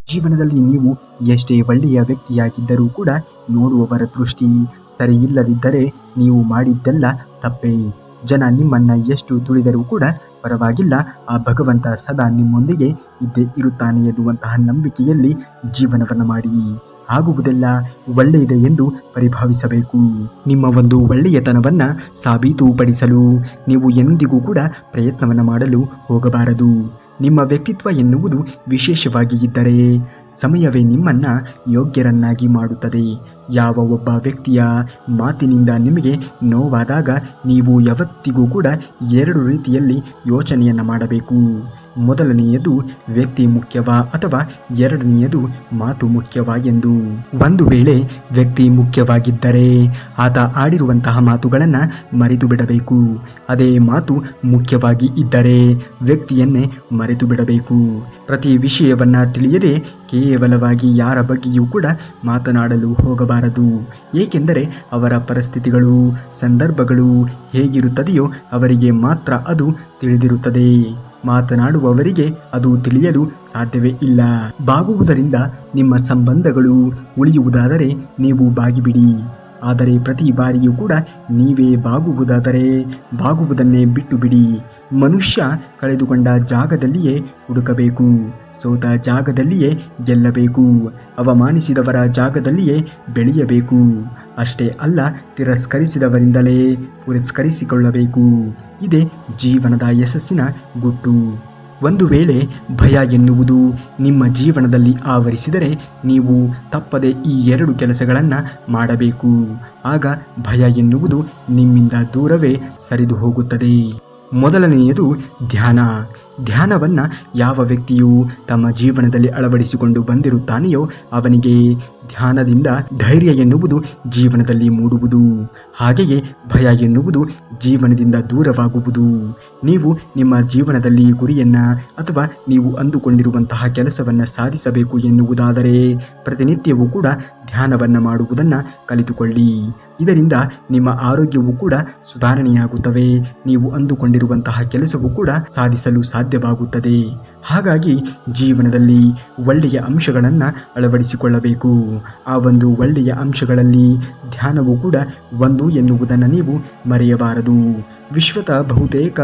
ಜೀವನದಲ್ಲಿ ನೀವು ಎಷ್ಟೇ ಒಳ್ಳೆಯ ವ್ಯಕ್ತಿಯಾಗಿದ್ದರೂ ಕೂಡ ನೋಡುವವರ ದೃಷ್ಟಿ ಸರಿ ಇಲ್ಲದಿದ್ದರೆ ನೀವು ಮಾಡಿದ್ದೆಲ್ಲ ತಪ್ಪೇ. ಜನ ನಿಮ್ಮನ್ನ ಎಷ್ಟು ತುಳಿದರೂ ಕೂಡ ಪರವಾಗಿಲ್ಲ, ಆ ಭಗವಂತ ಸದಾ ನಿಮ್ಮೊಂದಿಗೆ ಇದ್ದೇ ಇರುತ್ತಾನೆ ಎನ್ನುವಂತಹ ನಂಬಿಕೆಯಲ್ಲಿ ಜೀವನವನ್ನು ಮಾಡಿ. ಆಗುವುದೆಲ್ಲ ಒಳ್ಳೆಯದೆ ಎಂದು ಪರಿಭಾವಿಸಬೇಕು. ನಿಮ್ಮ ಒಂದು ಒಳ್ಳೆಯತನವನ್ನ ಸಾಬೀತುಪಡಿಸಲು ನೀವು ಎಂದಿಗೂ ಕೂಡ ಪ್ರಯತ್ನವನ್ನು ಮಾಡಲು ಹೋಗಬಾರದು. ನಿಮ್ಮ ವ್ಯಕ್ತಿತ್ವ ಎನ್ನುವುದು ವಿಶೇಷವಾಗಿ ಇದ್ದರೆ ಸಮಯವೇ ನಿಮ್ಮನ್ನ ಯೋಗ್ಯರನ್ನಾಗಿ ಮಾಡುತ್ತದೆ. ಯಾವ ಒಬ್ಬ ವ್ಯಕ್ತಿಯ ಮಾತಿನಿಂದ ನಿಮಗೆ ನೋವಾದಾಗ ನೀವು ಯಾವತ್ತಿಗೂ ಕೂಡ ಎರಡು ರೀತಿಯಲ್ಲಿ ಯೋಚನೆಯನ್ನು ಮಾಡಬೇಕು. ಮೊದಲನೆಯದು ವ್ಯಕ್ತಿ ಮುಖ್ಯವಾ ಅಥವಾ ಎರಡನೆಯದು ಮಾತು ಮುಖ್ಯವಾ ಎಂದು. ಒಂದು ವೇಳೆ ವ್ಯಕ್ತಿ ಮುಖ್ಯವಾಗಿದ್ದರೆ ಆತ ಆಡಿರುವಂತಹ ಮಾತುಗಳನ್ನು ಮರೆತು ಬಿಡಬೇಕು. ಅದೇ ಮಾತು ಮುಖ್ಯವಾಗಿ ಇದ್ದರೆ ವ್ಯಕ್ತಿಯನ್ನೇ ಮರೆತು ಬಿಡಬೇಕು. ಪ್ರತಿ ವಿಷಯವನ್ನ ತಿಳಿಯದೆ ಕೇವಲವಾಗಿ ಯಾರ ಬಗ್ಗೆಯೂ ಕೂಡ ಮಾತನಾಡಲು ಹೋಗಬಾರದು. ಏಕೆಂದರೆ ಅವರ ಪರಿಸ್ಥಿತಿಗಳು ಸಂದರ್ಭಗಳು ಹೇಗಿರುತ್ತದೆಯೋ ಅವರಿಗೆ ಮಾತ್ರ ಅದು ತಿಳಿದಿರುತ್ತದೆ. ಮಾತನಾಡುವವರಿಗೆ ಅದು ತಿಳಿಯಲು ಸಾಧ್ಯವೇ ಇಲ್ಲ. ಬಾಗುವುದರಿಂದ ನಿಮ್ಮ ಸಂಬಂಧಗಳು ಉಳಿಯುವುದಾದರೆ ನೀವು ಬಾಗಿಬಿಡಿ. ಆದರೆ ಪ್ರತಿ ಬಾರಿಯೂ ಕೂಡ ನೀವೇ ಬಾಗುವುದಾದರೆ ಬಾಗುವುದನ್ನೇ ಬಿಟ್ಟು ಬಿಡಿ. ಮನುಷ್ಯ ಕಳೆದುಕೊಂಡ ಜಾಗದಲ್ಲಿಯೇ ಹುಡುಕಬೇಕು, ಸೋತ ಜಾಗದಲ್ಲಿಯೇ ಗೆಲ್ಲಬೇಕು, ಅವಮಾನಿಸಿದವರ ಜಾಗದಲ್ಲಿಯೇ ಬೆಳೆಯಬೇಕು. ಅಷ್ಟೇ ಅಲ್ಲ, ತಿರಸ್ಕರಿಸಿದವರಿಂದಲೇ ಪುರಸ್ಕರಿಸಿಕೊಳ್ಳಬೇಕು. ಇದೇ ಜೀವನದ ಯಶಸ್ಸಿನ ಗುಟ್ಟು. ಒಂದು ವೇಳೆ ಭಯ ಎನ್ನುವುದು ನಿಮ್ಮ ಜೀವನದಲ್ಲಿ ಆವರಿಸಿದರೆ ನೀವು ತಪ್ಪದೆ ಈ ಎರಡು ಕೆಲಸಗಳನ್ನು ಮಾಡಬೇಕು. ಆಗ ಭಯ ಎನ್ನುವುದು ನಿಮ್ಮಿಂದ ದೂರವೇ ಸರಿದು ಹೋಗುತ್ತದೆ. ಮೊದಲನೆಯದು ಧ್ಯಾನ. ಧ್ಯಾನವನ್ನು ಯಾವ ವ್ಯಕ್ತಿಯು ತಮ್ಮ ಜೀವನದಲ್ಲಿ ಅಳವಡಿಸಿಕೊಂಡು ಬಂದಿರುತ್ತಾನೆಯೋ ಅವನಿಗೆ ಧ್ಯಾನದಿಂದ ಧೈರ್ಯ ಎನ್ನುವುದು ಜೀವನದಲ್ಲಿ ಮೂಡುವುದು. ಹಾಗೆಯೇ ಭಯ ಎನ್ನುವುದು ಜೀವನದಿಂದ ದೂರವಾಗುವುದು. ನೀವು ನಿಮ್ಮ ಜೀವನದಲ್ಲಿ ಗುರಿಯನ್ನು ಅಥವಾ ನೀವು ಅಂದುಕೊಂಡಿರುವಂತಹ ಕೆಲಸವನ್ನು ಸಾಧಿಸಬೇಕು ಎನ್ನುವುದಾದರೆ ಪ್ರತಿನಿತ್ಯವೂ ಕೂಡ ಧ್ಯಾನವನ್ನು ಮಾಡುವುದನ್ನು ಕಲಿತುಕೊಳ್ಳಿ. ಇದರಿಂದ ನಿಮ್ಮ ಆರೋಗ್ಯವೂ ಕೂಡ ಸುಧಾರಣೆಯಾಗುತ್ತವೆ. ನೀವು ಅಂದುಕೊಂಡಿರುವಂತಹ ಕೆಲಸವೂ ಕೂಡ ಸಾಧಿಸಲು ಸಾಧ್ಯವಾಗುತ್ತದೆ. ಹಾಗಾಗಿ ಜೀವನದಲ್ಲಿ ಒಳ್ಳೆಯ ಅಂಶಗಳನ್ನು ಅಳವಡಿಸಿಕೊಳ್ಳಬೇಕು. ಆ ಒಂದು ಒಳ್ಳೆಯ ಅಂಶಗಳಲ್ಲಿ ಧ್ಯಾನವೂ ಕೂಡ ಒಂದು ಎನ್ನುವುದನ್ನು ನೀವು ಮರೆಯಬಾರದು. ವಿಶ್ವದ ಬಹುತೇಕ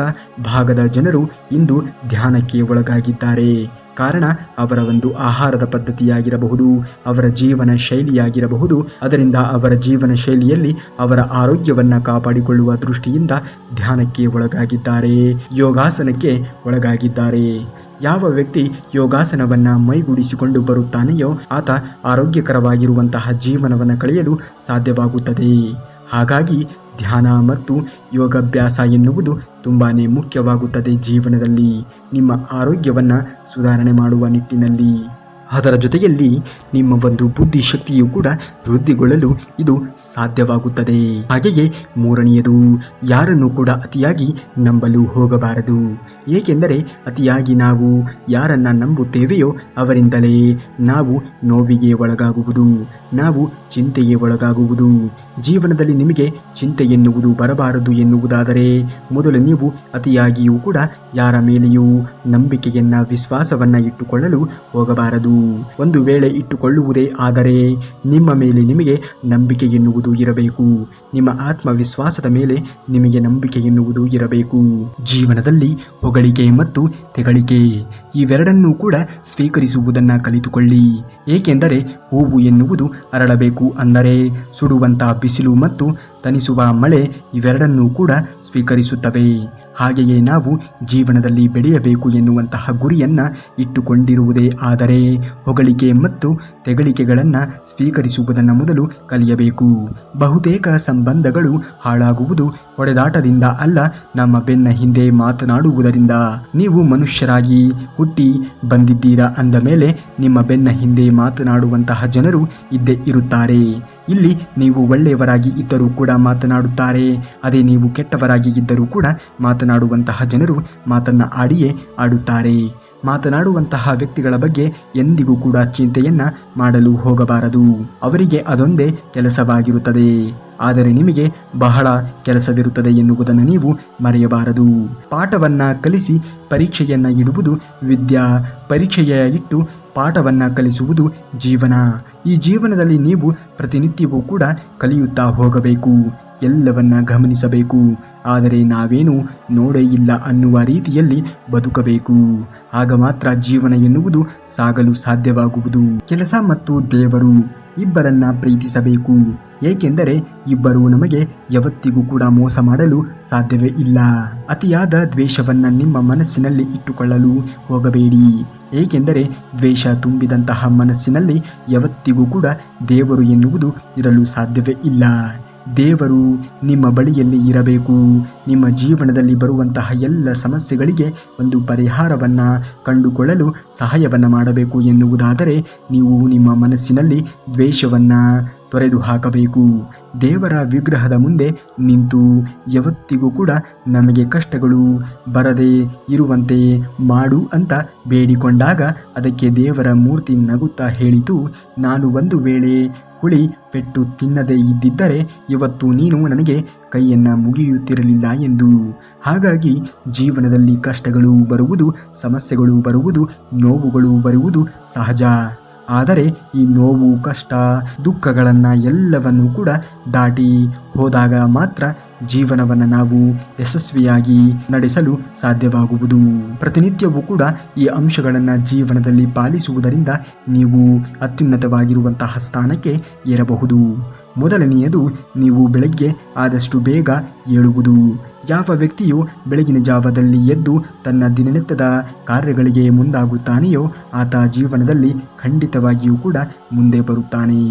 ಭಾಗದ ಜನರು ಇಂದು ಧ್ಯಾನಕ್ಕೆ ಒಳಗಾಗಿದ್ದಾರೆ. ಕಾರಣ ಅವರ ಒಂದು ಆಹಾರದ ಪದ್ಧತಿಯಾಗಿರಬಹುದು, ಅವರ ಜೀವನ ಶೈಲಿಯಾಗಿರಬಹುದು. ಅದರಿಂದ ಅವರ ಜೀವನ ಶೈಲಿಯಲ್ಲಿ ಅವರ ಆರೋಗ್ಯವನ್ನು ಕಾಪಾಡಿಕೊಳ್ಳುವ ದೃಷ್ಟಿಯಿಂದ ಧ್ಯಾನಕ್ಕೆ ಒಳಗಾಗಿದ್ದಾರೆ, ಯೋಗಾಸನಕ್ಕೆ ಒಳಗಾಗಿದ್ದಾರೆ. ಯಾವ ವ್ಯಕ್ತಿ ಯೋಗಾಸನವನ್ನು ಮೈಗೂಡಿಸಿಕೊಂಡು ಬರುತ್ತಾನೆಯೋ ಆತ ಆರೋಗ್ಯಕರವಾಗಿರುವಂತಹ ಜೀವನವನ್ನು ಕಳೆಯಲು ಸಾಧ್ಯವಾಗುತ್ತದೆ. ಹಾಗಾಗಿ ಧ್ಯಾನ ಮತ್ತು ಯೋಗಾಭ್ಯಾಸ ಎನ್ನುವುದು ತುಂಬಾ ಮುಖ್ಯವಾಗುತ್ತದೆ ಜೀವನದಲ್ಲಿ, ನಿಮ್ಮ ಆರೋಗ್ಯವನ್ನು ಸುಧಾರಣೆ ಮಾಡುವ ನಿಟ್ಟಿನಲ್ಲಿ. ಅದರ ಜೊತೆಯಲ್ಲಿ ನಿಮ್ಮ ಒಂದು ಬುದ್ಧಿಶಕ್ತಿಯು ಕೂಡ ವೃದ್ಧಿಗೊಳ್ಳಲು ಇದು ಸಾಧ್ಯವಾಗುತ್ತದೆ. ಹಾಗೆಯೇ ಮೂರನೆಯದು, ಯಾರನ್ನು ಕೂಡ ಅತಿಯಾಗಿ ನಂಬಲು ಹೋಗಬಾರದು. ಏಕೆಂದರೆ ಅತಿಯಾಗಿ ನಾವು ಯಾರನ್ನ ನಂಬುತ್ತೇವೆಯೋ ಅವರಿಂದಲೇ ನಾವು ನೋವಿಗೆ ಒಳಗಾಗುವುದು, ನಾವು ಚಿಂತೆಗೆ ಒಳಗಾಗುವುದು. ಜೀವನದಲ್ಲಿ ನಿಮಗೆ ಚಿಂತೆ ಎನ್ನುವುದು ಬರಬಾರದು ಎನ್ನುವುದಾದರೆ ಮೊದಲು ನೀವು ಅತಿಯಾಗಿಯೂ ಕೂಡ ಯಾರ ಮೇಲೆಯೂ ನಂಬಿಕೆಯನ್ನ ವಿಶ್ವಾಸವನ್ನ ಇಟ್ಟುಕೊಳ್ಳಲು ಹೋಗಬಾರದು. ಒಂದು ವೇಳೆ ಇಟ್ಟುಕೊಳ್ಳುವುದೇ ಆದರೆ ನಿಮ್ಮ ಮೇಲೆ ನಿಮಗೆ ನಂಬಿಕೆ ಎನ್ನುವುದು ಇರಬೇಕು. ನಿಮ್ಮ ಆತ್ಮವಿಶ್ವಾಸದ ಮೇಲೆ ನಿಮಗೆ ನಂಬಿಕೆ ಎನ್ನುವುದು ಇರಬೇಕು. ಜೀವನದಲ್ಲಿ ಹೊಗಳಿಕೆ ಮತ್ತು ತೆಗಳಿಕೆ ಇವೆರಡನ್ನೂ ಕೂಡ ಸ್ವೀಕರಿಸುವುದನ್ನು ಕಲಿತುಕೊಳ್ಳಿ. ಏಕೆಂದರೆ ಹೂವು ಎನ್ನುವುದು ಅರಳಬೇಕು ಅಂದರೆ ಸುಡುವಂತಹ ಬಿಸಿಲು ಮತ್ತು ತಣಿಸುವ ಮಳೆ ಇವೆರಡನ್ನೂ ಕೂಡ ಸ್ವೀಕರಿಸುತ್ತವೆ. ಹಾಗೆಯೇ ನಾವು ಜೀವನದಲ್ಲಿ ಬೆಳೆಯಬೇಕು ಎನ್ನುವಂತಹ ಗುರಿಯನ್ನು ಇಟ್ಟುಕೊಂಡಿರುವುದೇ ಆದರೆ ಹೊಗಳಿಕೆ ಮತ್ತು ತೆಗಳಿಕೆಗಳನ್ನು ಸ್ವೀಕರಿಸುವುದನ್ನು ಮೊದಲು ಕಲಿಯಬೇಕು. ಬಹುತೇಕ ಸಂಬಂಧಗಳು ಹಾಳಾಗುವುದು ಹೊಡೆದಾಟದಿಂದ ಅಲ್ಲ, ನಮ್ಮ ಬೆನ್ನ ಹಿಂದೆ ಮಾತನಾಡುವುದರಿಂದ. ನೀವು ಮನುಷ್ಯರಾಗಿ ಹುಟ್ಟಿ ಬಂದಿದ್ದೀರಾ ಅಂದ ಮೇಲೆ ನಿಮ್ಮ ಬೆನ್ನ ಹಿಂದೆ ಮಾತನಾಡುವಂತಹ ಜನರು ಇದ್ದೇ ಇರುತ್ತಾರೆ. ಇಲ್ಲಿ ನೀವು ಒಳ್ಳೆಯವರಾಗಿ ಇದ್ದರೂ ಕೂಡ ಮಾತನಾಡುತ್ತಾರೆ, ಅದೇ ನೀವು ಕೆಟ್ಟವರಾಗಿ ಇದ್ದರೂ ಕೂಡ ಮಾತನಾಡುವಂತಹ ಜನರು ಮಾತನ್ನ ಆಡಿಯೇ ಆಡುತ್ತಾರೆ. ಮಾತನಾಡುವಂತಹ ವ್ಯಕ್ತಿಗಳ ಬಗ್ಗೆ ಎಂದಿಗೂ ಕೂಡ ಚಿಂತೆಯನ್ನ ಮಾಡಲು ಹೋಗಬಾರದು. ಅವರಿಗೆ ಅದೊಂದೇ ಕೆಲಸವಾಗಿರುತ್ತದೆ, ಆದರೆ ನಿಮಗೆ ಬಹಳ ಕೆಲಸವಿರುತ್ತದೆ ಎನ್ನುವುದನ್ನು ನೀವು ಮರೆಯಬಾರದು. ಪಾಠವನ್ನ ಕಲಿಸಿ ಪರೀಕ್ಷೆಯನ್ನ ಇಡುವುದು ವಿದ್ಯಾ, ಪರೀಕ್ಷೆಯ ಇಟ್ಟು ಪಾಠವನ್ನು ಕಲಿಸುವುದು ಜೀವನ. ಈ ಜೀವನದಲ್ಲಿ ನೀವು ಪ್ರತಿನಿತ್ಯವೂ ಕೂಡ ಕಲಿಯುತ್ತಾ ಹೋಗಬೇಕು, ಎಲ್ಲವನ್ನ ಗಮನಿಸಬೇಕು. ಆದರೆ ನಾವೇನು ನೋಡೇ ಇಲ್ಲ ಅನ್ನುವ ರೀತಿಯಲ್ಲಿ ಬದುಕಬೇಕು. ಆಗ ಮಾತ್ರ ಜೀವನ ಎನ್ನುವುದು ಸಾಗಲು ಸಾಧ್ಯವಾಗುವುದು. ಕೆಲಸ ಮತ್ತು ದೇವರು ಇಬ್ಬರನ್ನ ಪ್ರೀತಿಸಬೇಕು, ಏಕೆಂದರೆ ಇಬ್ಬರು ನಮಗೆ ಯಾವತ್ತಿಗೂ ಕೂಡ ಮೋಸ ಮಾಡಲು ಸಾಧ್ಯವೇ ಇಲ್ಲ. ಅತಿಯಾದ ದ್ವೇಷವನ್ನ ನಿಮ್ಮ ಮನಸ್ಸಿನಲ್ಲಿ ಇಟ್ಟುಕೊಳ್ಳಲು ಹೋಗಬೇಡಿ, ಏಕೆಂದರೆ ದ್ವೇಷ ತುಂಬಿದಂತಹ ಮನಸ್ಸಿನಲ್ಲಿ ಯಾವತ್ತಿಗೂ ಕೂಡ ದೇವರು ಎನ್ನುವುದು ಇರಲು ಸಾಧ್ಯವೇ ಇಲ್ಲ. ದೇವರು ನಿಮ್ಮ ಬಳಿಯಲ್ಲಿ ಇರಬೇಕು. ನಿಮ್ಮ ಜೀವನದಲ್ಲಿ ಬರುವಂತಹ ಎಲ್ಲ ಸಮಸ್ಯೆಗಳಿಗೆ ಒಂದು ಪರಿಹಾರವನ್ನು ಕಂಡುಕೊಳ್ಳಲು ಸಹಾಯವನ್ನು ಮಾಡಬೇಕು ಎನ್ನುವುದಾದರೆ ನೀವು ನಿಮ್ಮ ಮನಸ್ಸಿನಲ್ಲಿ ದ್ವೇಷವನ್ನು ತೊರೆದು ಹಾಕಬೇಕು. ದೇವರ ವಿಗ್ರಹದ ಮುಂದೆ ನಿಂತು ಯಾವತ್ತಿಗೂ ಕೂಡ ನಮಗೆ ಕಷ್ಟಗಳು ಬರದೇ ಇರುವಂತೆ ಮಾಡು ಅಂತ ಬೇಡಿಕೊಂಡಾಗ ಅದಕ್ಕೆ ದೇವರ ಮೂರ್ತಿ ನಗುತ್ತಾ ಹೇಳಿತು, ನಾನು ಒಂದು ವೇಳೆ ಹುಳಿ ಪೆಟ್ಟು ತಿನ್ನದೇ ಇದ್ದಿದ್ದರೆ ಇವತ್ತು ನೀನು ನನಗೆ ಕೈಯನ್ನು ಮುಗಿಯುತ್ತಿರಲಿಲ್ಲ ಎಂದು. ಹಾಗಾಗಿ ಜೀವನದಲ್ಲಿ ಕಷ್ಟಗಳು ಬರುವುದು, ಸಮಸ್ಯೆಗಳು ಬರುವುದು, ನೋವುಗಳು ಬರುವುದು ಸಹಜ. ಆದರೆ ಈ ನೋವು, ಕಷ್ಟ, ದುಃಖಗಳನ್ನು ಎಲ್ಲವನ್ನೂ ಕೂಡ ದಾಟಿ ಹೋದಾಗ ಮಾತ್ರ ಜೀವನವನ್ನು ನಾವು ಯಶಸ್ವಿಯಾಗಿ ನಡೆಸಲು ಸಾಧ್ಯವಾಗುವುದು. ಪ್ರತಿನಿತ್ಯವೂ ಕೂಡ ಈ ಅಂಶಗಳನ್ನು ಜೀವನದಲ್ಲಿ ಪಾಲಿಸುವುದರಿಂದ ನೀವು ಅತ್ಯುನ್ನತವಾಗಿರುವಂತಹ ಸ್ಥಾನಕ್ಕೆ ಏರಬಹುದು. ಮೊದಲನೆಯದು, ನೀವು ಬೆಳಗ್ಗೆ ಆದಷ್ಟು ಬೇಗ ಏಳುವುದು. ಯಾವ ವ್ಯಕ್ತಿಯು ಬೆಳಗಿನ ಜಾವದಲ್ಲಿ ಎದ್ದು ತನ್ನ ದಿನನಿತ್ಯದ ಕಾರ್ಯಗಳಿಗೆ ಮುಂದಾಗುತ್ತಾನೆಯೋ ಆತ ಜೀವನದಲ್ಲಿ ಖಂಡಿತವಾಗಿಯೂ ಕೂಡ ಮುಂದೆ ಬರುತ್ತಾನೆ.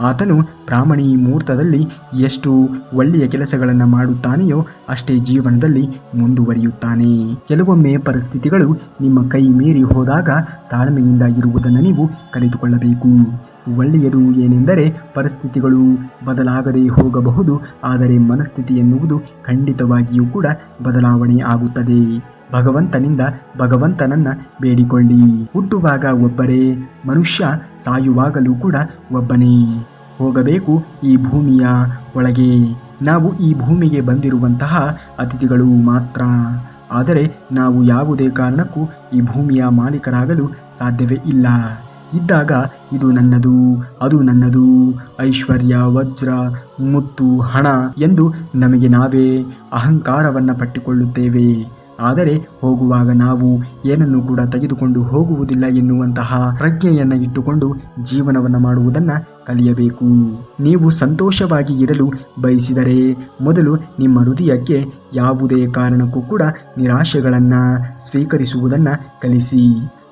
ಆತನು ಬ್ರಾಹ್ಮಣಿ ಮುಹೂರ್ತದಲ್ಲಿ ಎಷ್ಟು ಒಳ್ಳೆಯ ಕೆಲಸಗಳನ್ನು ಮಾಡುತ್ತಾನೆಯೋ ಅಷ್ಟೇ ಜೀವನದಲ್ಲಿ ಮುಂದುವರಿಯುತ್ತಾನೆ. ಕೆಲವೊಮ್ಮೆ ಪರಿಸ್ಥಿತಿಗಳು ನಿಮ್ಮ ಕೈ ಮೀರಿ ಹೋದಾಗ ತಾಳ್ಮೆಯಿಂದ ಇರುವುದನ್ನು ನೀವು ಕಲಿತುಕೊಳ್ಳಬೇಕು. ಒಳ್ಳೆಯದು ಏನೆಂದರೆ ಪರಿಸ್ಥಿತಿಗಳು ಬದಲಾಗದೇ ಹೋಗಬಹುದು, ಆದರೆ ಮನಸ್ಥಿತಿ ಎನ್ನುವುದು ಖಂಡಿತವಾಗಿಯೂ ಕೂಡ ಬದಲಾವಣೆ ಆಗುತ್ತದೆ. ಭಗವಂತನಿಂದ ಭಗವಂತನನ್ನ ಬೇಡಿಕೊಳ್ಳಿ. ಹುಟ್ಟುವಾಗ ಒಬ್ಬರೇ ಮನುಷ್ಯ, ಸಾಯುವಾಗಲೂ ಕೂಡ ಒಬ್ಬನೇ ಹೋಗಬೇಕು ಈ ಭೂಮಿಯ ಒಳಗೆ. ನಾವು ಈ ಭೂಮಿಗೆ ಬಂದಿರುವಂತಹ ಅತಿಥಿಗಳು ಮಾತ್ರ. ಆದರೆ ನಾವು ಯಾವುದೇ ಕಾರಣಕ್ಕೂ ಈ ಭೂಮಿಯ ಮಾಲೀಕರಾಗಲು ಸಾಧ್ಯವೇ ಇಲ್ಲ. ಇದ್ದಾಗ ಇದು ನನ್ನದು, ಅದು ನನ್ನದು, ಐಶ್ವರ್ಯ, ವಜ್ರ, ಮುತ್ತು, ಹಣ ಎಂದು ನಮಗೆ ನಾವೇ ಅಹಂಕಾರವನ್ನು ಪಟ್ಟಿಕೊಳ್ಳುತ್ತೇವೆ. ಆದರೆ ಹೋಗುವಾಗ ನಾವು ಏನನ್ನು ಕೂಡ ತೆಗೆದುಕೊಂಡು ಹೋಗುವುದಿಲ್ಲ ಎನ್ನುವಂತಹ ಪ್ರಜ್ಞೆಯನ್ನು ಇಟ್ಟುಕೊಂಡು ಜೀವನವನ್ನು ಮಾಡುವುದನ್ನು ಕಲಿಯಬೇಕು. ನೀವು ಸಂತೋಷವಾಗಿ ಇರಲು ಬಯಸಿದರೆ ಮೊದಲು ನಿಮ್ಮ ಹೃದಯಕ್ಕೆ ಯಾವುದೇ ಕಾರಣಕ್ಕೂ ಕೂಡ ನಿರಾಶೆಗಳನ್ನು ಸ್ವೀಕರಿಸುವುದನ್ನು ಕಲಿಸಿ.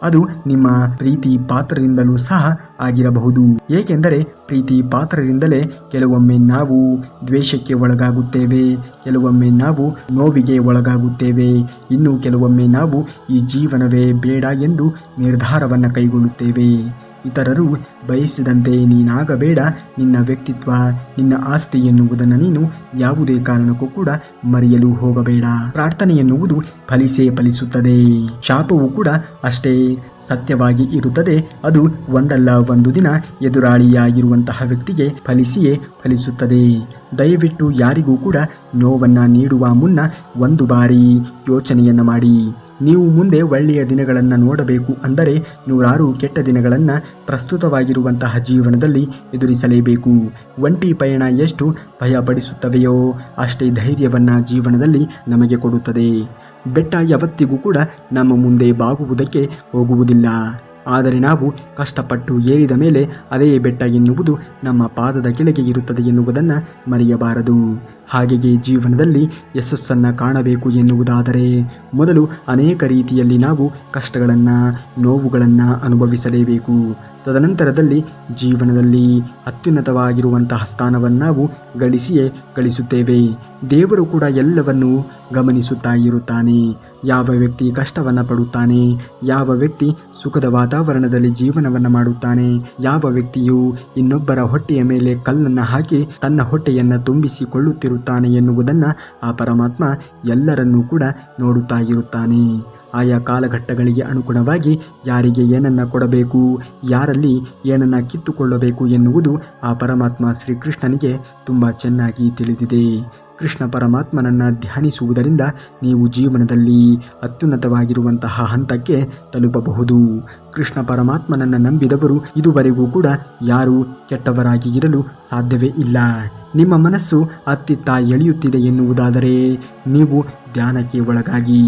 ಅದು ನಿಮ್ಮ ಪ್ರೀತಿ ಪಾತ್ರರಿಂದಲೂ ಸಹ ಆಗಿರಬಹುದು. ಏಕೆಂದರೆ ಪ್ರೀತಿ ಪಾತ್ರರಿಂದಲೇ ಕೆಲವೊಮ್ಮೆ ನಾವು ದ್ವೇಷಕ್ಕೆ ಒಳಗಾಗುತ್ತೇವೆ, ಕೆಲವೊಮ್ಮೆ ನಾವು ನೋವಿಗೆ ಒಳಗಾಗುತ್ತೇವೆ, ಇನ್ನು ಕೆಲವೊಮ್ಮೆ ನಾವು ಈ ಜೀವನವೇ ಬೇಡ ಎಂದು ನಿರ್ಧಾರವನ್ನು ಕೈಗೊಳ್ಳುತ್ತೇವೆ. ಇತರರು ಬಯಸಿದಂತೆ ನೀನಾಗಬೇಡ. ನಿನ್ನ ವ್ಯಕ್ತಿತ್ವ, ನಿನ್ನ ಆಸ್ತಿ ಎನ್ನುವುದನ್ನು ನೀನು ಯಾವುದೇ ಕಾರಣಕ್ಕೂ ಕೂಡ ಮರೆಯಲು ಹೋಗಬೇಡ. ಪ್ರಾರ್ಥನೆ ಎನ್ನುವುದು ಫಲಿಸೇ ಫಲಿಸುತ್ತದೆ. ಶಾಪವೂ ಕೂಡ ಅಷ್ಟೇ ಸತ್ಯವಾಗಿ ಇರುತ್ತದೆ. ಅದು ಒಂದಲ್ಲ ಒಂದು ದಿನ ಎದುರಾಳಿಯಾಗಿರುವಂತಹ ವ್ಯಕ್ತಿಗೆ ಫಲಿಸಿಯೇ ಫಲಿಸುತ್ತದೆ. ದಯವಿಟ್ಟು ಯಾರಿಗೂ ಕೂಡ ನೋವನ್ನು ನೀಡುವ ಮುನ್ನ ಒಂದು ಬಾರಿ ಯೋಚನೆಯನ್ನು ಮಾಡಿ. ನೀವು ಮುಂದೆ ಒಳ್ಳೆಯ ದಿನಗಳನ್ನು ನೋಡಬೇಕು ಅಂದರೆ ನೂರಾರು ಕೆಟ್ಟ ದಿನಗಳನ್ನು ಪ್ರಸ್ತುತವಾಗಿರುವಂತಹ ಜೀವನದಲ್ಲಿ ಎದುರಿಸಲೇಬೇಕು. ಒಂಟಿ ಪಯಣ ಎಷ್ಟು ಭಯಪಡಿಸುತ್ತವೆಯೋ ಅಷ್ಟೇ ಧೈರ್ಯವನ್ನು ಜೀವನದಲ್ಲಿ ನಮಗೆ ಕೊಡುತ್ತದೆ. ಬೆಟ್ಟ ಯಾವತ್ತಿಗೂ ಕೂಡ ನಮ್ಮ ಮುಂದೆ ಬಾಗುವುದಕ್ಕೆ ಹೋಗುವುದಿಲ್ಲ, ಆದರೆ ನಾವು ಕಷ್ಟಪಟ್ಟು ಏರಿದ ಮೇಲೆ ಅದೇ ಬೆಟ್ಟ ಎನ್ನುವುದು ನಮ್ಮ ಪಾದದ ಕೆಳಗೆ ಇರುತ್ತದೆ ಎನ್ನುವುದನ್ನು ಮರೆಯಬಾರದು. ಹಾಗೆಯೇ ಜೀವನದಲ್ಲಿ ಯಶಸ್ಸನ್ನು ಕಾಣಬೇಕು ಎನ್ನುವುದಾದರೆ ಮೊದಲು ಅನೇಕ ರೀತಿಯಲ್ಲಿ ನಾವು ಕಷ್ಟಗಳನ್ನು, ನೋವುಗಳನ್ನು ಅನುಭವಿಸಲೇಬೇಕು. ತದನಂತರದಲ್ಲಿ ಜೀವನದಲ್ಲಿ ಅತ್ಯುನ್ನತವಾಗಿರುವಂತಹ ಸ್ಥಾನವನ್ನು ನಾವು ಗಳಿಸುತ್ತೇವೆ. ದೇವರು ಕೂಡ ಎಲ್ಲವನ್ನೂ ಗಮನಿಸುತ್ತಾ ಇರುತ್ತಾನೆ. ಯಾವ ವ್ಯಕ್ತಿ ಕಷ್ಟವನ್ನು ಪಡುತ್ತಾನೆ, ಯಾವ ವ್ಯಕ್ತಿ ಸುಖದ ವಾತಾವರಣದಲ್ಲಿ ಜೀವನವನ್ನು ಮಾಡುತ್ತಾನೆ, ಯಾವ ವ್ಯಕ್ತಿಯು ಇನ್ನೊಬ್ಬರ ಹೊಟ್ಟೆಯ ಮೇಲೆ ಕಲ್ಲನ್ನು ಹಾಕಿ ತನ್ನ ಹೊಟ್ಟೆಯನ್ನು ತುಂಬಿಸಿಕೊಳ್ಳುತ್ತಿರುತ್ತಾನೆ ಎನ್ನುವುದನ್ನು ಆ ಪರಮಾತ್ಮ ಎಲ್ಲರನ್ನೂ ಕೂಡ ನೋಡುತ್ತಾ ಇರುತ್ತಾನೆ. ಆಯಾ ಕಾಲಘಟ್ಟಗಳಿಗೆ ಅನುಗುಣವಾಗಿ ಯಾರಿಗೆ ಏನನ್ನು ಕೊಡಬೇಕು, ಯಾರಲ್ಲಿ ಏನನ್ನು ಕಿತ್ತುಕೊಳ್ಳಬೇಕು ಎನ್ನುವುದು ಆ ಪರಮಾತ್ಮ ಶ್ರೀಕೃಷ್ಣನಿಗೆ ತುಂಬ ಚೆನ್ನಾಗಿ ತಿಳಿದಿದೆ. ಕೃಷ್ಣ ಪರಮಾತ್ಮನನ್ನು ಧ್ಯಾನಿಸುವುದರಿಂದ ನೀವು ಜೀವನದಲ್ಲಿ ಅತ್ಯುನ್ನತವಾಗಿರುವಂತಹ ಹಂತಕ್ಕೆ ತಲುಪಬಹುದು. ಕೃಷ್ಣ ಪರಮಾತ್ಮನನ್ನು ನಂಬಿದವರು ಇದುವರೆಗೂ ಕೂಡ ಯಾರೂ ಕೆಟ್ಟವರಾಗಿ ಇರಲು ಸಾಧ್ಯವೇ ಇಲ್ಲ. ನಿಮ್ಮ ಮನಸ್ಸು ಅತ್ತಿತ್ತ ಎಳೆಯುತ್ತಿದೆ ಎನ್ನುವುದಾದರೆ ನೀವು ಧ್ಯಾನಕ್ಕೆ ಒಳಗಾಗಿ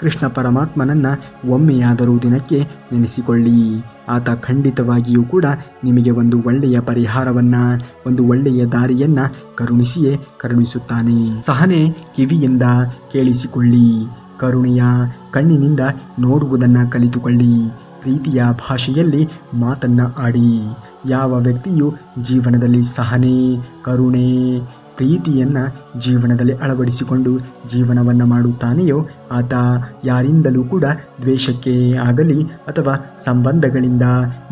ಕೃಷ್ಣ ಪರಮಾತ್ಮನನ್ನು ಒಮ್ಮೆಯಾದರೂ ದಿನಕ್ಕೆ ನೆನೆಸಿಕೊಳ್ಳಿ. ಆತ ಖಂಡಿತವಾಗಿಯೂ ಕೂಡ ನಿಮಗೆ ಒಂದು ಒಳ್ಳೆಯ ಪರಿಹಾರವನ್ನು, ಒಂದು ಒಳ್ಳೆಯ ದಾರಿಯನ್ನು ಕರುಣಿಸಿಯೇ ಕರುಣಿಸುತ್ತಾನೆ. ಸಹನೆ ಕಿವಿಯಿಂದ ಕೇಳಿಸಿಕೊಳ್ಳಿ, ಕರುಣೆಯ ಕಣ್ಣಿನಿಂದ ನೋಡುವುದನ್ನು ಕಲಿತುಕೊಳ್ಳಿ, ಪ್ರೀತಿಯ ಭಾಷೆಯಲ್ಲಿ ಮಾತನ್ನು ಆಡಿ. ಯಾವ ವ್ಯಕ್ತಿಯು ಜೀವನದಲ್ಲಿ ಸಹನೆ, ಕರುಣೆ, ಪ್ರೀತಿಯನ್ನು ಜೀವನದಲ್ಲಿ ಅಳವಡಿಸಿಕೊಂಡು ಜೀವನವನ್ನು ಮಾಡುತ್ತಾನೆಯೋ ಆತ ಯಾರಿಂದಲೂ ಕೂಡ ದ್ವೇಷಕ್ಕೆ ಆಗಲಿ ಅಥವಾ ಸಂಬಂಧಗಳಿಂದ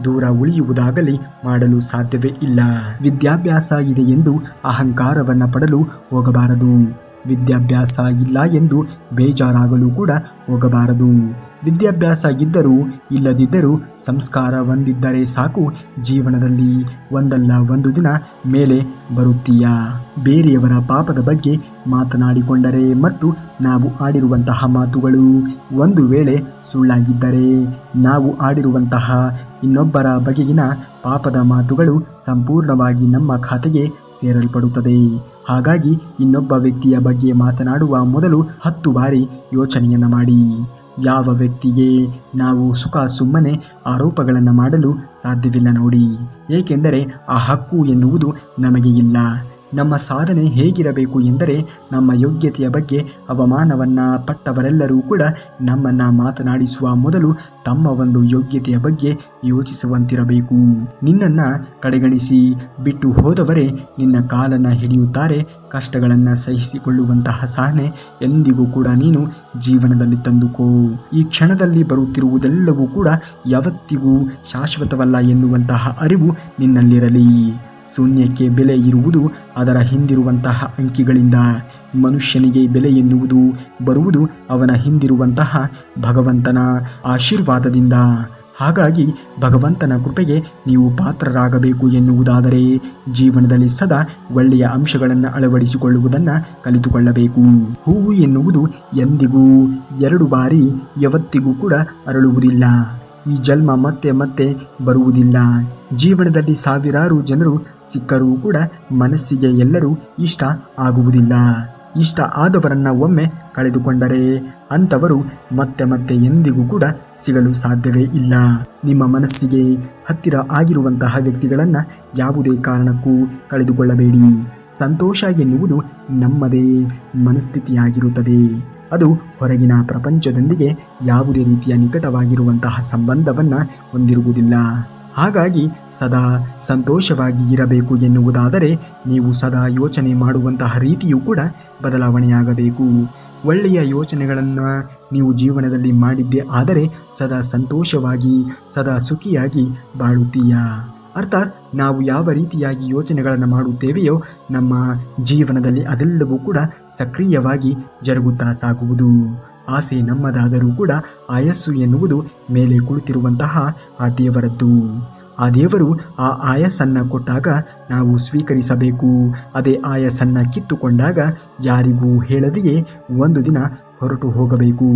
ದೂರ ಉಳಿಯುವುದಾಗಲಿ ಮಾಡಲು ಸಾಧ್ಯವೇ ಇಲ್ಲ. ವಿದ್ಯಾಭ್ಯಾಸ ಇದೆ ಎಂದು ಅಹಂಕಾರವನ್ನು ಪಡಲು ಹೋಗಬಾರದು. ವಿದ್ಯಾಭ್ಯಾಸ ಇಲ್ಲ ಎಂದು ಬೇಜಾರಾಗಲು ಕೂಡ ಹೋಗಬಾರದು. ವಿದ್ಯಾಭ್ಯಾಸ ಇದ್ದರೂ ಇಲ್ಲದಿದ್ದರೂ ಸಂಸ್ಕಾರ ಹೊಂದಿದ್ದರೆ ಸಾಕು, ಜೀವನದಲ್ಲಿ ಒಂದಲ್ಲ ಒಂದು ದಿನ ಮೇಲೆ ಬರುತ್ತೀಯ. ಬೇರೆಯವರ ಪಾಪದ ಬಗ್ಗೆ ಮಾತನಾಡಿಕೊಂಡರೆ ಮತ್ತು ನಾವು ಆಡಿರುವಂತಹ ಮಾತುಗಳು ಒಂದು ವೇಳೆ ಸುಳ್ಳಾಗಿದ್ದರೆ, ನಾವು ಆಡಿರುವಂತಹ ಇನ್ನೊಬ್ಬರ ಬಗೆಗಿನ ಪಾಪದ ಮಾತುಗಳು ಸಂಪೂರ್ಣವಾಗಿ ನಮ್ಮ ಖಾತೆಗೆ ಸೇರಲ್ಪಡುತ್ತದೆ. ಹಾಗಾಗಿ ಇನ್ನೊಬ್ಬ ವ್ಯಕ್ತಿಯ ಬಗ್ಗೆ ಮಾತನಾಡುವ ಮೊದಲು 10 ಬಾರಿ ಯೋಚನೆಯನ್ನು ಮಾಡಿ. ಯಾವ ವ್ಯಕ್ತಿಗೆ ನಾವು ಸುಮ್ಮನೆ ಆರೋಪಗಳನ್ನು ಮಾಡಲು ಸಾಧ್ಯವಿಲ್ಲ ನೋಡಿ. ಏಕೆಂದರೆ ಆ ಹಕ್ಕು ಎನ್ನುವುದು ನಮಗೆ ಇಲ್ಲ. ನಮ್ಮ ಸಾಧನೆ ಹೇಗಿರಬೇಕು ಎಂದರೆ, ನಮ್ಮ ಯೋಗ್ಯತೆಯ ಬಗ್ಗೆ ಅವಮಾನವನ್ನು ಪಟ್ಟವರೆಲ್ಲರೂ ಕೂಡ ನಮ್ಮನ್ನು ಮಾತನಾಡಿಸುವ ಮೊದಲು ತಮ್ಮ ಒಂದು ಯೋಗ್ಯತೆಯ ಬಗ್ಗೆ ಯೋಚಿಸುವಂತಿರಬೇಕು. ನಿನ್ನನ್ನು ಕಡೆಗಣಿಸಿ ಬಿಟ್ಟು ಹೋದವರೇ ನಿನ್ನ ಕಾಲನ್ನು ಹಿಡಿಯುತ್ತಾರೆ. ಕಷ್ಟಗಳನ್ನು ಸಹಿಸಿಕೊಳ್ಳುವಂತಹ ಸಹನೆ ಎಂದಿಗೂ ಕೂಡ ನೀನು ಜೀವನದಲ್ಲಿ ತಂದುಕೋ. ಈ ಕ್ಷಣದಲ್ಲಿ ಬರುತ್ತಿರುವುದೆಲ್ಲವೂ ಕೂಡ ಯಾವತ್ತಿಗೂ ಶಾಶ್ವತವಲ್ಲ ಎನ್ನುವಂತಹ ಅರಿವು ನಿನ್ನಲ್ಲಿರಲಿ. ಶೂನ್ಯಕ್ಕೆ ಬೆಲೆ ಇರುವುದು ಅದರ ಹಿಂದಿರುವಂತಹ ಅಂಕಿಗಳಿಂದ. ಮನುಷ್ಯನಿಗೆ ಬೆಲೆ ಎನ್ನುವುದು ಬರುವುದು ಅವನ ಹಿಂದಿರುವಂತಹ ಭಗವಂತನ ಆಶೀರ್ವಾದದಿಂದ. ಹಾಗಾಗಿ ಭಗವಂತನ ಕೃಪೆಗೆ ನೀವು ಪಾತ್ರರಾಗಬೇಕು ಎನ್ನುವುದಾದರೆ ಜೀವನದಲ್ಲಿ ಸದಾ ಒಳ್ಳೆಯ ಅಂಶಗಳನ್ನು ಅಳವಡಿಸಿಕೊಳ್ಳುವುದನ್ನು ಕಲಿತುಕೊಳ್ಳಬೇಕು. ಹೂವು ಎನ್ನುವುದು ಎಂದಿಗೂ 2 ಬಾರಿ ಯಾವತ್ತಿಗೂ ಕೂಡ ಅರಳುವುದಿಲ್ಲ. ಈ ಜನ್ಮ ಮತ್ತೆ ಮತ್ತೆ ಬರುವುದಿಲ್ಲ. ಜೀವನದಲ್ಲಿ ಸಾವಿರಾರು ಜನರು ಸಿಕ್ಕರೂ ಕೂಡ ಮನಸ್ಸಿಗೆ ಎಲ್ಲರೂ ಇಷ್ಟ ಆಗುವುದಿಲ್ಲ. ಇಷ್ಟ ಆದವರನ್ನ ಒಮ್ಮೆ ಕಳೆದುಕೊಂಡರೆ ಅಂಥವರು ಮತ್ತೆ ಮತ್ತೆ ಎಂದಿಗೂ ಕೂಡ ಸಿಗಲು ಸಾಧ್ಯವೇ ಇಲ್ಲ. ನಿಮ್ಮ ಮನಸ್ಸಿಗೆ ಹತ್ತಿರ ಆಗಿರುವಂತಹ ವ್ಯಕ್ತಿಗಳನ್ನು ಯಾವುದೇ ಕಾರಣಕ್ಕೂ ಕಳೆದುಕೊಳ್ಳಬೇಡಿ. ಸಂತೋಷ ಎನ್ನುವುದು ನಮ್ಮದೇ ಮನಸ್ಥಿತಿಯಾಗಿರುತ್ತದೆ. ಅದು ಹೊರಗಿನ ಪ್ರಪಂಚದೊಂದಿಗೆ ಯಾವುದೇ ರೀತಿಯ ನಿಕಟವಾಗಿರುವಂತಹ ಸಂಬಂಧವನ್ನು ಹೊಂದಿರುವುದಿಲ್ಲ. ಹಾಗಾಗಿ ಸದಾ ಸಂತೋಷವಾಗಿ ಇರಬೇಕು ಎನ್ನುವುದಾದರೆ ನೀವು ಸದಾ ಯೋಚನೆ ಮಾಡುವಂತಹ ರೀತಿಯೂ ಕೂಡ ಬದಲಾವಣೆಯಾಗಬೇಕು. ಒಳ್ಳೆಯ ಯೋಚನೆಗಳನ್ನು ನೀವು ಜೀವನದಲ್ಲಿ ಮಾಡಿದ್ದೇ ಆದರೆ ಸದಾ ಸಂತೋಷವಾಗಿ ಸದಾ ಸುಖಿಯಾಗಿ ಬಾಳುತ್ತೀಯ. ಅರ್ಥಾತ್ ನಾವು ಯಾವ ರೀತಿಯಾಗಿ ಯೋಚನೆಗಳನ್ನು ಮಾಡುತ್ತೇವೆಯೋ ನಮ್ಮ ಜೀವನದಲ್ಲಿ ಅದೆಲ್ಲವೂ ಕೂಡ ಸಕ್ರಿಯವಾಗಿ ಜರುಗುತ್ತಾ ಸಾಗುವುದು. ಆಸೆ ನಮ್ಮದಾದರೂ ಕೂಡ ಆಯಸ್ಸು ಎನ್ನುವುದು ಮೇಲೆ ಕುಳಿತಿರುವಂತಹ ಆ ದೇವರದ್ದು. ಆ ದೇವರು ಆ ಆಯಸ್ಸನ್ನು ಕೊಟ್ಟಾಗ ನಾವು ಸ್ವೀಕರಿಸಬೇಕು. ಅದೇ ಆಯಸ್ಸನ್ನು ಕಿತ್ತುಕೊಂಡಾಗ ಯಾರಿಗೂ ಹೇಳದೆಯೇ ಒಂದು ದಿನ ಹೊರಟು ಹೋಗಬೇಕು.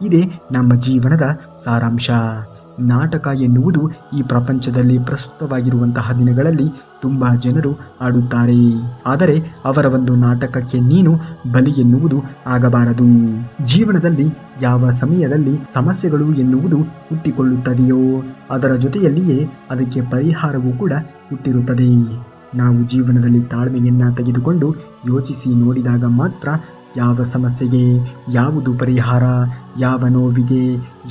ಇದೇ ನಮ್ಮ ಜೀವನದ ಸಾರಾಂಶ. ನಾಟಕ ಎನ್ನುವುದು ಈ ಪ್ರಪಂಚದಲ್ಲಿ ಪ್ರಸ್ತುತವಾಗಿರುವಂತಹ ದಿನಗಳಲ್ಲಿ ತುಂಬ ಜನರು ಆಡುತ್ತಾರೆ. ಆದರೆ ಅವರ ಒಂದು ನಾಟಕಕ್ಕೆ ನೀನು ಬಲಿ ಎನ್ನುವುದು ಆಗಬಾರದು. ಜೀವನದಲ್ಲಿ ಯಾವ ಸಮಯದಲ್ಲಿ ಸಮಸ್ಯೆಗಳು ಎನ್ನುವುದು ಹುಟ್ಟಿಕೊಳ್ಳುತ್ತದೆಯೋ ಅದರ ಜೊತೆಯಲ್ಲಿಯೇ ಅದಕ್ಕೆ ಪರಿಹಾರವೂ ಕೂಡ ಹುಟ್ಟಿರುತ್ತದೆ. ನಾವು ಜೀವನದಲ್ಲಿ ತಾಳ್ಮೆಯನ್ನು ತೆಗೆದುಕೊಂಡು ಯೋಚಿಸಿ ನೋಡಿದಾಗ ಮಾತ್ರ ಯಾವ ಸಮಸ್ಯೆಗೆ ಯಾವುದು ಪರಿಹಾರ, ಯಾವ ನೋವಿಗೆ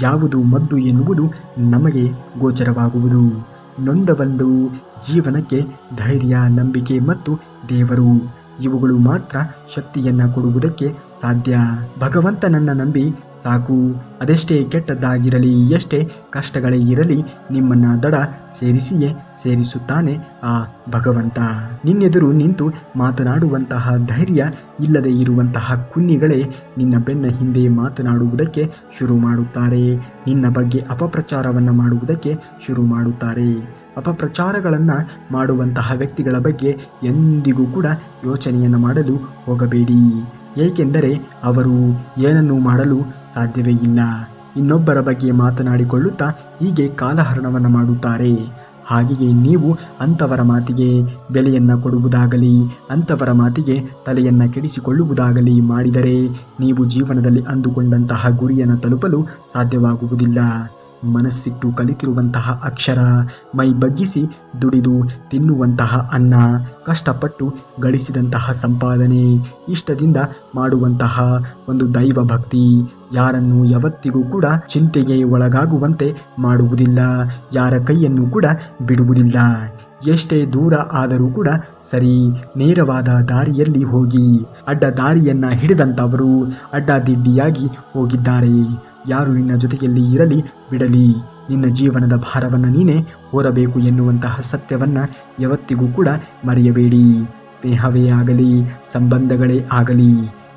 ಯಾವುದು ಮದ್ದು ಎನ್ನುವುದು ನಮಗೆ ಗೋಚರವಾಗುವುದು. ನೊಂದ ಒಂದು ಜೀವನಕ್ಕೆ ಧೈರ್ಯ, ನಂಬಿಕೆ ಮತ್ತು ದೇವರು ಇವುಗಳು ಮಾತ್ರ ಶಕ್ತಿಯನ್ನು ಕೊಡುವುದಕ್ಕೆ ಸಾಧ್ಯ. ಭಗವಂತನನ್ನು ನಂಬಿ ಸಾಕು. ಅದೆಷ್ಟೇ ಕೆಟ್ಟದ್ದಾಗಿರಲಿ, ಎಷ್ಟೇ ಕಷ್ಟಗಳೇ ಇರಲಿ, ನಿಮ್ಮನ್ನು ದಡ ಸೇರಿಸಿಯೇ ಸೇರಿಸುತ್ತಾನೆ ಆ ಭಗವಂತ. ನಿನ್ನೆದುರು ನಿಂತು ಮಾತನಾಡುವಂತಹ ಧೈರ್ಯ ಇಲ್ಲದೆ ಇರುವಂತಹ ಕುನ್ನಿಗಳೇ ನಿನ್ನ ಬೆನ್ನ ಹಿಂದೆ ಮಾತನಾಡುವುದಕ್ಕೆ ಶುರು ಮಾಡುತ್ತಾರೆ. ನಿನ್ನ ಬಗ್ಗೆ ಅಪಪ್ರಚಾರವನ್ನು ಮಾಡುವುದಕ್ಕೆ ಶುರು ಮಾಡುತ್ತಾರೆ. ಅಪಪ್ರಚಾರಗಳನ್ನು ಮಾಡುವಂತಹ ವ್ಯಕ್ತಿಗಳ ಬಗ್ಗೆ ಎಂದಿಗೂ ಕೂಡ ಯೋಚನೆಯನ್ನು ಮಾಡಲು ಹೋಗಬೇಡಿ. ಏಕೆಂದರೆ ಅವರು ಏನನ್ನೂ ಮಾಡಲು ಸಾಧ್ಯವೇ ಇಲ್ಲ. ಇನ್ನೊಬ್ಬರ ಬಗ್ಗೆ ಮಾತನಾಡಿಕೊಳ್ಳುತ್ತಾ ಹೀಗೆ ಕಾಲಹರಣವನ್ನು ಮಾಡುತ್ತಾರೆ. ಹಾಗೆಯೇ ನೀವು ಅಂಥವರ ಮಾತಿಗೆ ಬೆಲೆಯನ್ನು ಕೊಡುವುದಾಗಲಿ, ಅಂಥವರ ಮಾತಿಗೆ ತಲೆಯನ್ನು ಕೆಡಿಸಿಕೊಳ್ಳುವುದಾಗಲಿ ಮಾಡಿದರೆ ನೀವು ಜೀವನದಲ್ಲಿ ಅಂದುಕೊಂಡಂತಹ ಗುರಿಯನ್ನು ತಲುಪಲು ಸಾಧ್ಯವಾಗುವುದಿಲ್ಲ. ಮನಸ್ಸಿಟ್ಟು ಕಲಿತಿರುವಂತಹ ಅಕ್ಷರ, ಮೈ ಬಗ್ಗಿಸಿ ದುಡಿದು ತಿನ್ನುವಂತಹ ಅನ್ನ, ಕಷ್ಟಪಟ್ಟು ಗಳಿಸಿದಂತಹ ಸಂಪಾದನೆ, ಇಷ್ಟದಿಂದ ಮಾಡುವಂತಹ ಒಂದು ದೈವ ಭಕ್ತಿ ಯಾರನ್ನು ಯಾವತ್ತಿಗೂ ಕೂಡ ಚಿಂತೆಗೆ ಒಳಗಾಗುವಂತೆ ಮಾಡುವುದಿಲ್ಲ, ಯಾರ ಕೈಯನ್ನು ಕೂಡ ಬಿಡುವುದಿಲ್ಲ. ಎಷ್ಟೇ ದೂರ ಆದರೂ ಕೂಡ ಸರಿ ನೇರವಾದ ದಾರಿಯಲ್ಲಿ ಹೋಗಿ. ಅಡ್ಡ ದಾರಿಯನ್ನ ಹಿಡಿದಂಥವರು ಅಡ್ಡಾದಿಡ್ಡಿಯಾಗಿ ಹೋಗಿದ್ದಾರೆ. ಯಾರು ನಿನ್ನ ಜೊತೆಯಲ್ಲಿ ಇರಲಿ ಬಿಡಲಿ, ನಿನ್ನ ಜೀವನದ ಭಾರವನ್ನು ನೀನೇ ಹೊರಬೇಕು ಎನ್ನುವಂತಹ ಸತ್ಯವನ್ನು ಯಾವತ್ತಿಗೂ ಕೂಡ ಮರೆಯಬೇಡಿ. ಸ್ನೇಹವೇ ಆಗಲಿ, ಸಂಬಂಧಗಳೇ ಆಗಲಿ,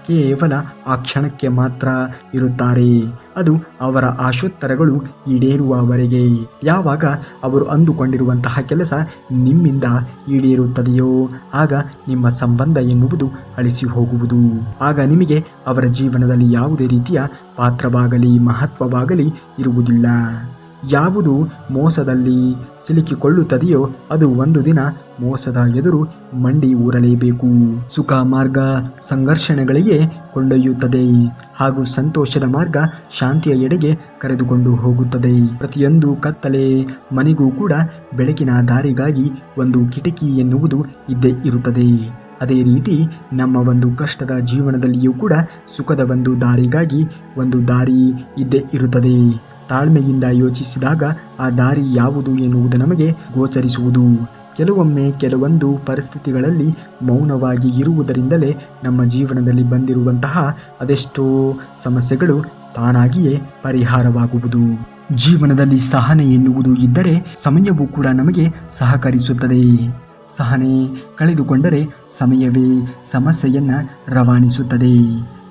ಕೇವಲ ಆ ಕ್ಷಣಕ್ಕೆ ಮಾತ್ರ ಇರುತ್ತಾರೆ. ಅದು ಅವರ ಆಶೋತ್ತರಗಳು ಈಡೇರುವವರೆಗೆ. ಯಾವಾಗ ಅವರು ಅಂದುಕೊಂಡಿರುವಂತಹ ಕೆಲಸ ನಿಮ್ಮಿಂದ ಈಡೇರುತ್ತದೆಯೋ ಆಗ ನಿಮ್ಮ ಸಂಬಂಧ ಎನ್ನುವುದು ಅಳಿಸಿ ಹೋಗುವುದು. ಆಗ ನಿಮಗೆ ಅವರ ಜೀವನದಲ್ಲಿ ಯಾವುದೇ ರೀತಿಯ ಪಾತ್ರವಾಗಲಿ ಮಹತ್ವವಾಗಲಿ ಇರುವುದಿಲ್ಲ. ಯಾವುದು ಮೋಸದಲ್ಲಿ ಸಿಲುಕಿಕೊಳ್ಳುತ್ತದೆಯೋ ಅದು ಒಂದು ದಿನ ಮೋಸದ ಎದುರು ಮಂಡಿ ಊರಲೇಬೇಕು. ಸುಖ ಮಾರ್ಗ ಸಂಘರ್ಷಣೆಗಳಿಗೆ ಕೊಂಡೊಯ್ಯುತ್ತದೆ ಹಾಗೂ ಸಂತೋಷದ ಮಾರ್ಗ ಶಾಂತಿಯ ಎಡೆಗೆ ಕರೆದುಕೊಂಡು ಹೋಗುತ್ತದೆ. ಪ್ರತಿಯೊಂದು ಕತ್ತಲೆ ಮನೆಗೂ ಕೂಡ ಬೆಳಕಿನ ದಾರಿಗಾಗಿ ಒಂದು ಕಿಟಕಿ ಎನ್ನುವುದು ಇದ್ದೇ ಇರುತ್ತದೆ. ಅದೇ ರೀತಿ ನಮ್ಮ ಒಂದು ಕಷ್ಟದ ಜೀವನದಲ್ಲಿಯೂ ಕೂಡ ಸುಖದ ಒಂದು ದಾರಿಗಾಗಿ ಒಂದು ದಾರಿ ಇದ್ದೇ ಇರುತ್ತದೆ. ತಾಳ್ಮೆಯಿಂದ ಯೋಚಿಸಿದಾಗ ಆ ದಾರಿ ಯಾವುದು ಎನ್ನುವುದು ನಮಗೆ ಗೋಚರಿಸುವುದು. ಕೆಲವೊಮ್ಮೆ ಕೆಲವೊಂದು ಪರಿಸ್ಥಿತಿಗಳಲ್ಲಿ ಮೌನವಾಗಿ ಇರುವುದರಿಂದಲೇ ನಮ್ಮ ಜೀವನದಲ್ಲಿ ಬಂದಿರುವಂತಹ ಅದೆಷ್ಟೋ ಸಮಸ್ಯೆಗಳು ತಾನಾಗಿಯೇ ಪರಿಹಾರವಾಗುವುದು. ಜೀವನದಲ್ಲಿ ಸಹನೆ ಎನ್ನುವುದು ಇದ್ದರೆ ಸಮಯವೂ ಕೂಡ ನಮಗೆ ಸಹಕರಿಸುತ್ತದೆ. ಸಹನೆ ಕಳೆದುಕೊಂಡರೆ ಸಮಯವೇ ಸಮಸ್ಯೆಯನ್ನು ರವಾನಿಸುತ್ತದೆ.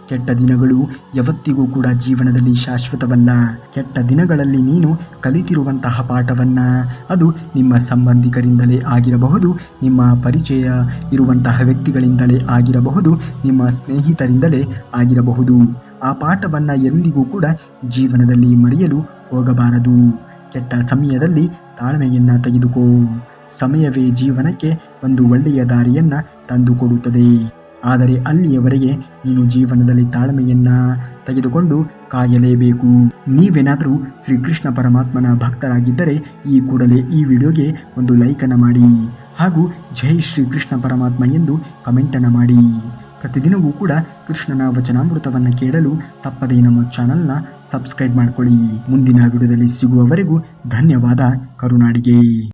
ಕೆಟ್ಟ ದಿನಗಳು ಯಾವತ್ತಿಗೂ ಕೂಡ ಜೀವನದಲ್ಲಿ ಶಾಶ್ವತವಲ್ಲ. ಕೆಟ್ಟ ದಿನಗಳಲ್ಲಿ ನೀನು ಕಲಿತಿರುವಂತಹ ಪಾಠವನ್ನು ಅದು ನಿಮ್ಮ ಸಂಬಂಧಿಕರಿಂದಲೇ ಆಗಿರಬಹುದು, ನಿಮ್ಮ ಪರಿಚಯ ಇರುವಂತಹ ವ್ಯಕ್ತಿಗಳಿಂದಲೇ ಆಗಿರಬಹುದು, ನಿಮ್ಮ ಸ್ನೇಹಿತರಿಂದಲೇ ಆಗಿರಬಹುದು. ಆ ಪಾಠವನ್ನು ಎಂದಿಗೂ ಕೂಡ ಜೀವನದಲ್ಲಿ ಮರೆಯಲು ಹೋಗಬಾರದು. ಕೆಟ್ಟ ಸಮಯದಲ್ಲಿ ತಾಳ್ಮೆಯನ್ನು ತೆಗೆದುಕೋ. ಸಮಯವೇ ಜೀವನಕ್ಕೆ ಒಂದು ಒಳ್ಳೆಯ ದಾರಿಯನ್ನು ತಂದುಕೊಡುತ್ತದೆ. ಆದರೆ ಅಲ್ಲಿಯವರೆಗೆ ನೀನು ಜೀವನದಲ್ಲಿ ತಾಳ್ಮೆಯನ್ನು ತೆಗೆದುಕೊಂಡು ಕಾಯಲೇಬೇಕು. ನೀವೇನಾದರೂ ಶ್ರೀಕೃಷ್ಣ ಪರಮಾತ್ಮನ ಭಕ್ತರಾಗಿದ್ದರೆ ಈ ಕೂಡಲೇ ಈ ವಿಡಿಯೋಗೆ ಒಂದು ಲೈಕನ್ನು ಮಾಡಿ ಹಾಗೂ ಜೈ ಶ್ರೀಕೃಷ್ಣ ಪರಮಾತ್ಮ ಎಂದು ಕಮೆಂಟನ್ನು ಮಾಡಿ. ಪ್ರತಿದಿನವೂ ಕೂಡ ಕೃಷ್ಣನ ವಚನಾಮೃತವನ್ನು ಕೇಳಲು ತಪ್ಪದೇ ನಮ್ಮ ಚಾನಲ್ನ ಸಬ್ಸ್ಕ್ರೈಬ್ ಮಾಡಿಕೊಳ್ಳಿ. ಮುಂದಿನ ವಿಡಿಯೋದಲ್ಲಿ ಸಿಗುವವರೆಗೂ ಧನ್ಯವಾದ. ಕರುನಾಡಿಗೆ.